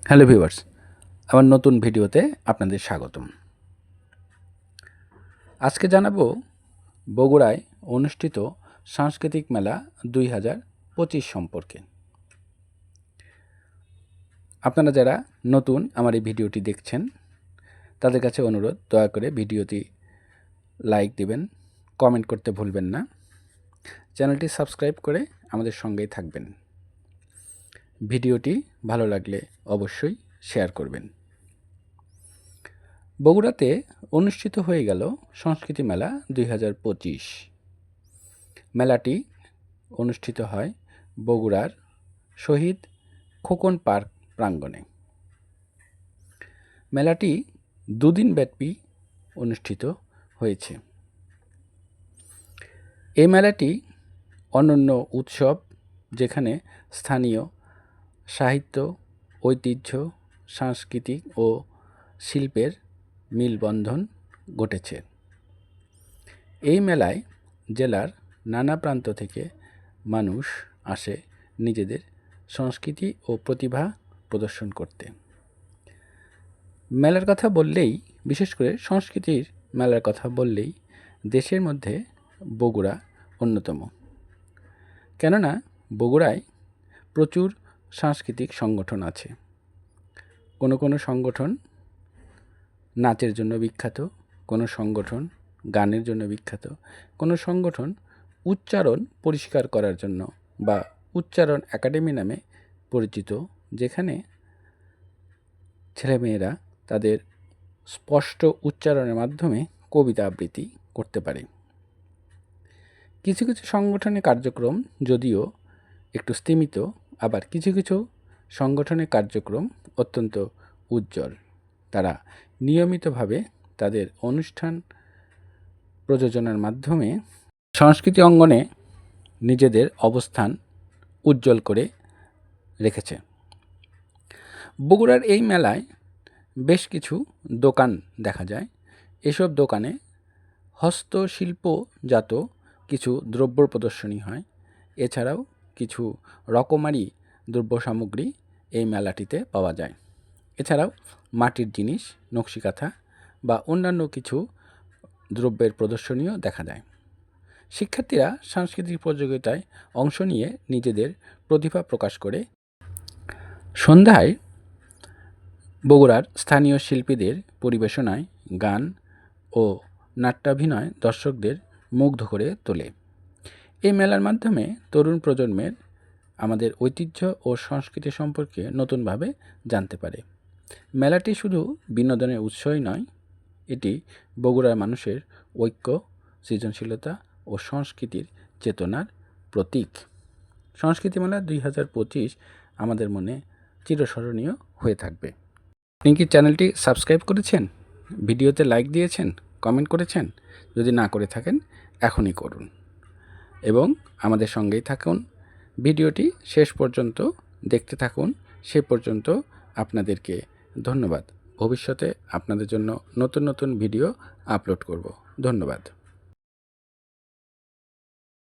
Hello viewers, আমার নতুন ভিডিওতে আপনাদের স্বাগতম। আজকে জানাবো বগুড়ায় অনুষ্ঠিত সাংস্কৃতিক মেলা 2025 সম্পর্কে। আপনারা যারা নতুন আমার এই ভিডিওটি দেখছেন তাদের কাছে অনুরোধ, দয়া করে ভিডিওটি লাইক দিবেন, কমেন্ট করতে ভুলবেন না, চ্যানেলটি সাবস্ক্রাইব করে আমাদের সঙ্গেই থাকবেন। ভিডিওটি ভালো লাগলে অবশ্যই শেয়ার করবেন। বগুড়াতে অনুষ্ঠিত হয়ে গেল সংস্কৃতি মেলা 2025। মেলাটি অনুষ্ঠিত হয় বগুড়ার শহীদ খোকন পার্ক প্রাঙ্গণে। মেলাটি দুদিন ব্যাপী অনুষ্ঠিত হয়েছে। এই মেলাটি অনন্য উৎসব, যেখানে স্থানীয় সাহিত্য, ঐতিহ্য, সাংস্কৃতিক ও শিল্পের মেলবন্ধন ঘটেছে। এই মেলায় জেলার নানা প্রান্ত থেকে মানুষ আসে নিজেদের সংস্কৃতি ও প্রতিভা প্রদর্শন করতে। মেলার কথা বললেই, বিশেষ করে সংস্কৃতির মেলার কথা বললেই দেশের মধ্যে বগুড়া অন্যতম। কেননা বগুড়ায় প্রচুর সাংস্কৃতিক সংগঠন আছে। কোনো সংগঠন নাচের জন্য বিখ্যাত, কোনো সংগঠন গানের জন্য বিখ্যাত, কোনো সংগঠন উচ্চারণ পরিষ্কার করার জন্য বা উচ্চারণ একাডেমি নামে পরিচিত, যেখানে ছেলেমেয়েরা তাদের স্পষ্ট উচ্চারণের মাধ্যমে কবিতা আবৃত্তি করতে পারে। কিছু কিছু সংগঠনের কার্যক্রম যদিও একটু স্তীমিত, আবার কিছু কিছু সংগঠনের কার্যক্রম অত্যন্ত উজ্জ্বল। তারা নিয়মিতভাবে তাদের অনুষ্ঠান প্রযোজনার মাধ্যমে সংস্কৃতি অঙ্গনে নিজেদের অবস্থান উজ্জ্বল করে রেখেছে। বগুড়ার এই মেলায় বেশ কিছু দোকান দেখা যায়। এসব দোকানে হস্তশিল্পজাত কিছু দ্রব্য প্রদর্শনী হয়। এছাড়াও কিছু রকমারি দ্রব্য সামগ্রী এই মেলাটিতে পাওয়া যায়। এছাড়াও মাটির জিনিস, নকশিকাঁথা বা অন্যান্য কিছু দ্রব্যের প্রদর্শনীও দেখা যায়। শিক্ষার্থীরা সাংস্কৃতিক প্রতিযোগিতায় অংশ নিয়ে নিজেদের প্রতিভা প্রকাশ করে। সন্ধ্যায় বগুড়ার স্থানীয় শিল্পীদের পরিবেশনায় গান ও নাট্যাভিনয় দর্শকদের মুগ্ধ করে তোলে। এই মেলার মাধ্যমে তরুণ প্রজন্মের আমাদের ঐতিহ্য ও সংস্কৃতি সম্পর্কে নতুনভাবে জানতে পারে। মেলাটি শুধু বিনোদনের উৎসই নয়, এটি বগুড়ার মানুষের ঐক্য, সৃজনশীলতা ও সংস্কৃতির চেতনার প্রতীক। সংস্কৃতি মেলা 2025 আমাদের মনে চিরস্মরণীয় হয়ে থাকবে। আপনি কি চ্যানেলটি সাবস্ক্রাইব করেছেন? ভিডিওতে লাইক দিয়েছেন? কমেন্ট করেছেন? যদি না করে থাকেন এখনই করুন এবং আমাদের সঙ্গেই থাকুন। ভিডিওটি শেষ পর্যন্ত দেখতে থাকুন। সে পর্যন্ত আপনাদেরকে ধন্যবাদ। ভবিষ্যতে আপনাদের জন্য নতুন নতুন ভিডিও আপলোড করব। ধন্যবাদ।